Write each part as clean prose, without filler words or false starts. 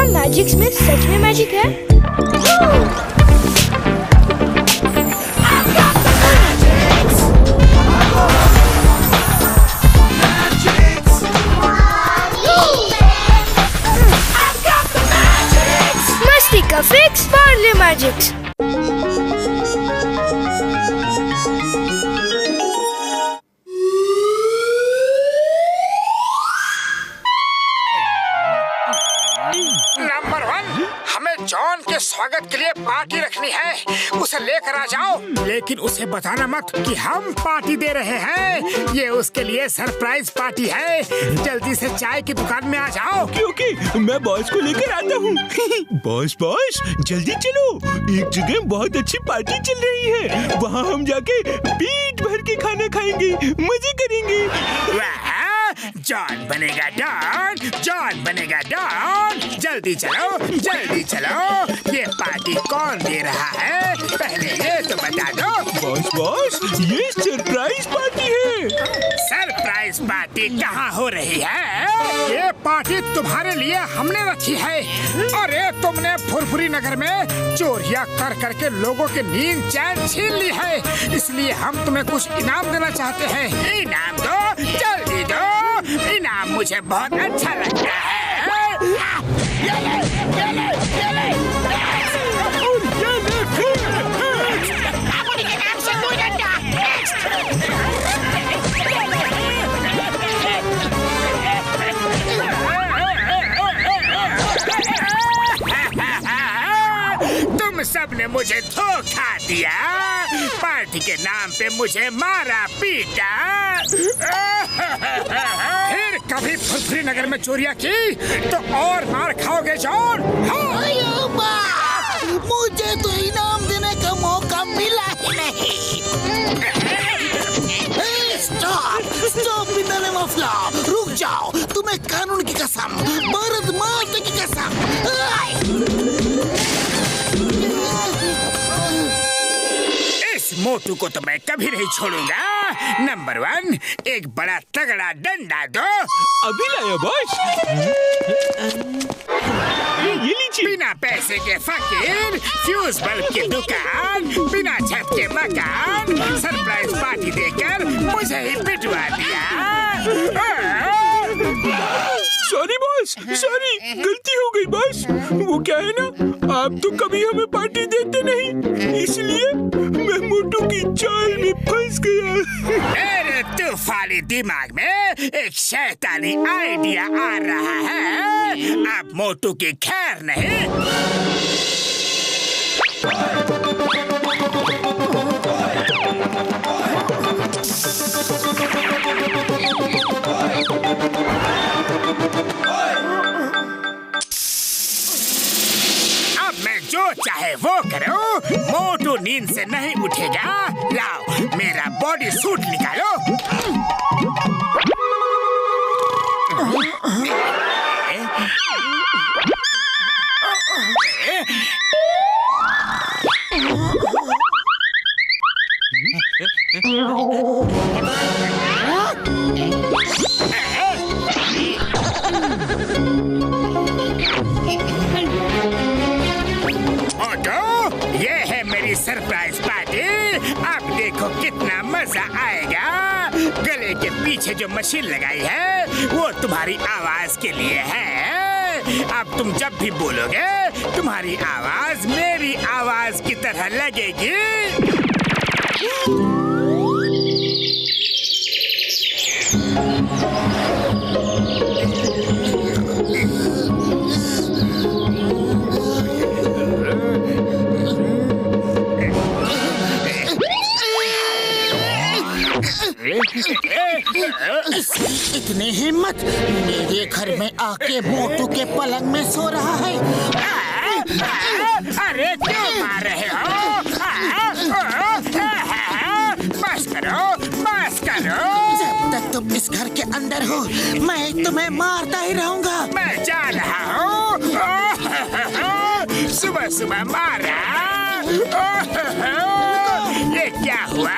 Magics में सच में magic है? मस्ती का फिक्स पार्ले मैजिक्स। नंबर 1, हमें जॉन के स्वागत के लिए पार्टी रखनी है। उसे लेकर आ जाओ, लेकिन उसे बताना मत कि हम पार्टी दे रहे हैं। ये उसके लिए सरप्राइज पार्टी है। जल्दी से चाय की दुकान में आ जाओ। ओके, मैं बॉस को लेकर आता हूँ। बॉस जल्दी चलो, एक जगह बहुत अच्छी पार्टी चल रही है। वहाँ हम जाके पेट भर के खाना खाएंगे, मजे करेंगे। जॉन बनेगा डॉन, जॉन बनेगा डॉन। जल्दी चलो, जल्दी चलो। ये पार्टी कौन दे रहा है, पहले ये तो बता दो। बॉस, ये सरप्राइज पार्टी है। सरप्राइज पार्टी कहाँ हो रही है? ये पार्टी तुम्हारे लिए हमने रखी है। अरे तुमने फुरफुरी नगर में चोरियां कर करके लोगों की नींद चैन छीन ली है, इसलिए हम तुम्हें कुछ इनाम देना चाहते हैं। इनाम दो, जल्दी दो। इनाम मुझे बहुत अच्छा लगता है। तुम सबने मुझे धोखा दिया, पार्टी के नाम पे मुझे मारा पीटा। फिर कभी फुरफुरी नगर में चोरियां की तो और मार खाओगे जॉन। मुझे तो इनाम देने का मौका मिला ही नहीं। Stop in the name of law. रुक जाओ, तुम्हें कानून की कसम, भारत माता की कसम। इस मोटू को तो मैं कभी नहीं छोड़ूंगा। नंबर 1, एक बड़ा तगड़ा डंडा दो। अभी लाया बॉस। ये लीजिए। बिना पैसे के फकीर, फ्यूज बल्ब की दुकान, बिना छत के मकान, सरप्राइज पार्टी देकर मुझे ही पिटवा दिया। सॉरी बॉस, सॉरी, गलती हो गई बॉस। वो क्या है ना, आप तो कभी हमें पार्टी देते नहीं, इसलिए मैं मोटू की चाल में फंस गया। मेरे तूफानी दिमाग में एक शैतानी आइडिया आ रहा है। अब मोटू की खैर नहीं। अब मैं जो चाहे वो करूं, मोटू नींद से नहीं उठेगा। लाओ मेरा बॉडी सूट निकालो। ये है मेरी सरप्राइज पार्टी। अब देखो कितना मजा आएगा। गले के पीछे जो मशीन लगाई है वो तुम्हारी आवाज के लिए है। अब तुम जब भी बोलोगे तुम्हारी आवाज मेरी आवाज की तरह लगेगी। इतनी हिम्मत, मेरे घर में आके मोटू के पलंग में सो रहा है। अरे क्यों मार रहे हो? बस करो, बस करो। जब तक तुम इस घर के अंदर हो, मैं तुम्हें मारता ही रहूंगा। मैं जा रहा हूँ। सुबह सुबह मारा। ये क्या हुआ?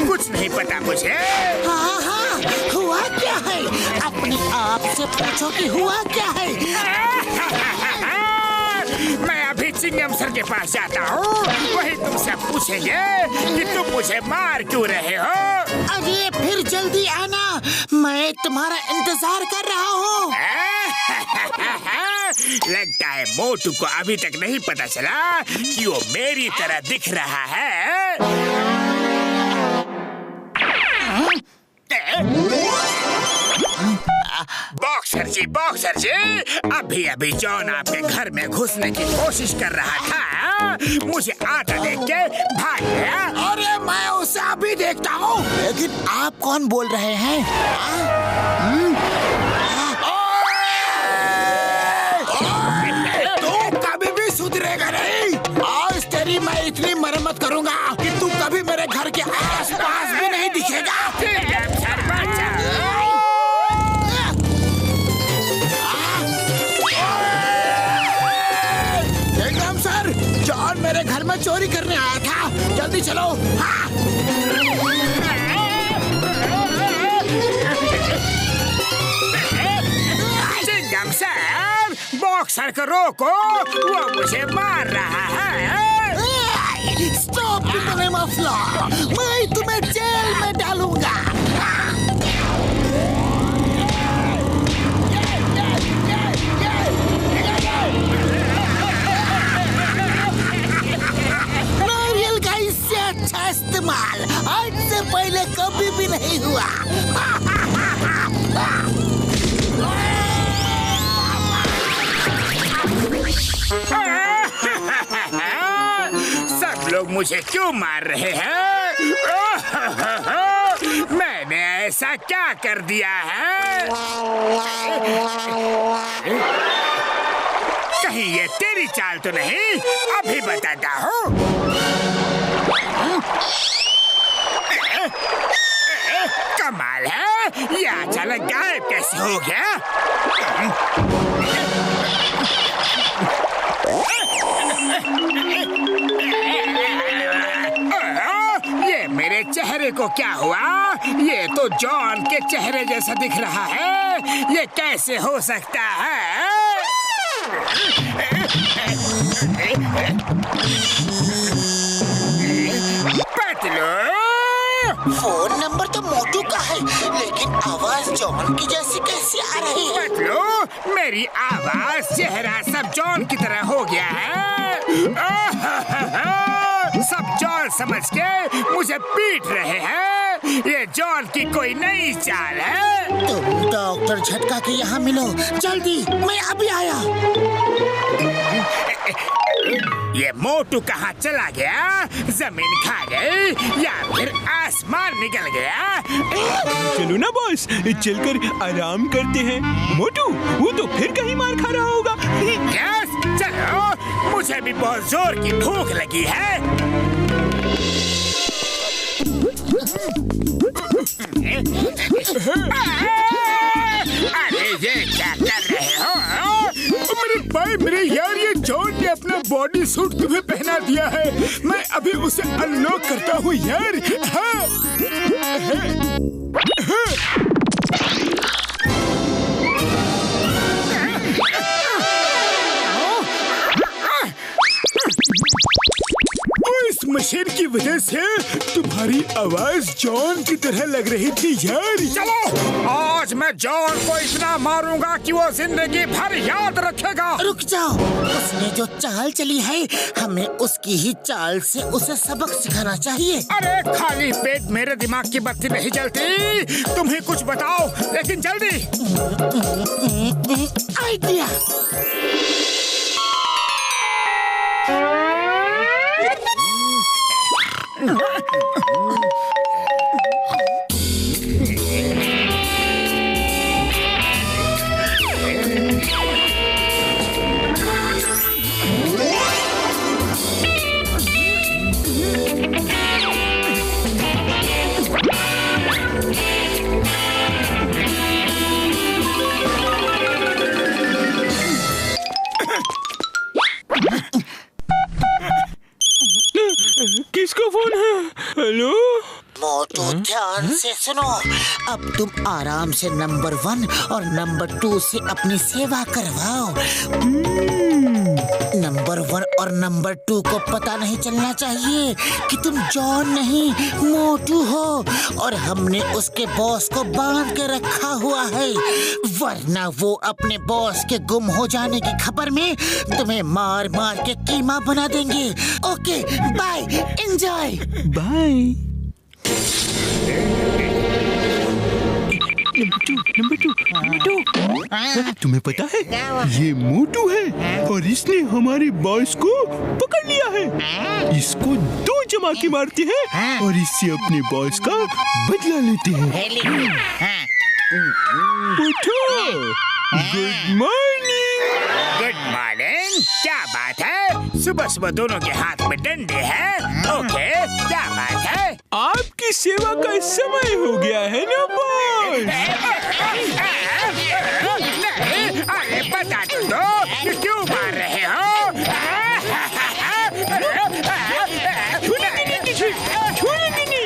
कुछ नहीं पता मुझे। हाँ हाँ, हुआ क्या है? अपने आप से पूछो कि हुआ क्या है। सिंघम सर के पास जाता हूँ, वही तुमसे पूछेंगे कि तुम मुझे मार क्यों रहे हो। अरे फिर जल्दी आना, मैं तुम्हारा इंतजार कर रहा हूँ। लगता है मोटू को अभी तक नहीं पता चला कि वो मेरी तरह दिख रहा है। बॉक्सर जी, अभी जॉन आपके घर में घुसने की कोशिश कर रहा था, मुझे आता देख के भाग गया। अरे मैं उसे अभी देखता हूँ। लेकिन आप कौन बोल रहे हैं? तू कभी भी सुधरेगा नहीं। आज तेरी मैं इतनी मरम्मत करूँगा कि तू कभी मेरे घर के आस-पास भी नहीं दिखेगा। जॉन मेरे घर में चोरी करने आया था, जल्दी चलो। हाँ। सिंघम सर, बॉक्सर को रोको, वो मुझे मार रहा है। Stop in the name of law, मैं तुम्हें जेल में डालूंगा। अच्छा इस्तेमाल आज से पहले कभी भी नहीं हुआ। सब लोग मुझे क्यों मार रहे हैं? मैंने ऐसा क्या कर दिया है? कहीं ये तेरी चाल तो नहीं? अभी बताता हूँ। कमाल है, ये अचानक गायब कैसे हो गया? ये मेरे चेहरे को क्या हुआ? ये तो जॉन के चेहरे जैसा दिख रहा है। ये कैसे हो सकता है? फोन नंबर तो मोटू का है, लेकिन आवाज जॉन की जैसी कैसे आ रही है? मतलब मेरी आवाज चेहरा सब जॉन की तरह हो गया है। सब जॉन समझ के मुझे पीट रहे हैं। ये जॉन की कोई नई चाल है। तुम डॉक्टर झटका के यहाँ मिलो जल्दी, मैं अभी आया। ये मोटू कहाँ चला गया? जमीन खा गई या फिर आसमान निकल गया? चलो ना बॉस, चलकर आराम करते हैं। मोटू वो तो फिर कहीं मार खा रहा होगा। यस, चलो, मुझे भी बहुत जोर की भूख लगी है। अरे ये क्या कर रहे हो? मेरे यार, ये जॉन ने अपना बॉडी सूट तुम्हें पहना दिया है। मैं अभी उसे अनलॉक करता हूँ यार। हाँ। इस मशीन की वजह से तुम्हारी आवाज जॉन की तरह लग रही थी यार। चलो, आज मैं जॉन को इतना मारूंगा कि वो जिंदगी भर याद रखेगा। रुक जाओ, उसने जो चाल चली है, हमें उसकी ही चाल से उसे सबक सिखाना चाहिए। अरे खाली पेट मेरे दिमाग की बत्ती नहीं जलती। तुम ही कुछ बताओ, लेकिन जल्दी। आइडिया। किसका फोन है? हेलो मोटू, ध्यान से सुनो। अब तुम आराम से नंबर 1 और नंबर 2 से अपनी सेवा करवाओ। नंबर 1 और नंबर 2 को पता नहीं चलना चाहिए कि तुम जॉन नहीं मोटू हो, और हमने उसके बॉस को बांध के रखा हुआ है, वरना वो अपने बॉस के गुम हो जाने की खबर में तुम्हें मार मार के कीमा बना देंगे। Okay bye, enjoy. Bye. Number two. तुम्हें पता है ये मोटू है और इसने हमारे बॉस को पकड़ लिया है। इसको 2 जमा के मारते हैं और इससे अपने बॉस का बदला लेते हैं। उठो। Good morning. Good morning. क्या बात है, सुबह सुबह दोनों के हाथ में डंडे हैं। ओके, क्या बात है? आपकी सेवा का समय हो गया है ना बॉस? नहीं, अरे बता तो दो, क्यों मार रहे हो? छूलेंगे नहीं।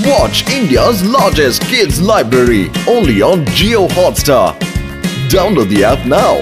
Watch India's largest kids library only on Jio Hotstar. Download the app now.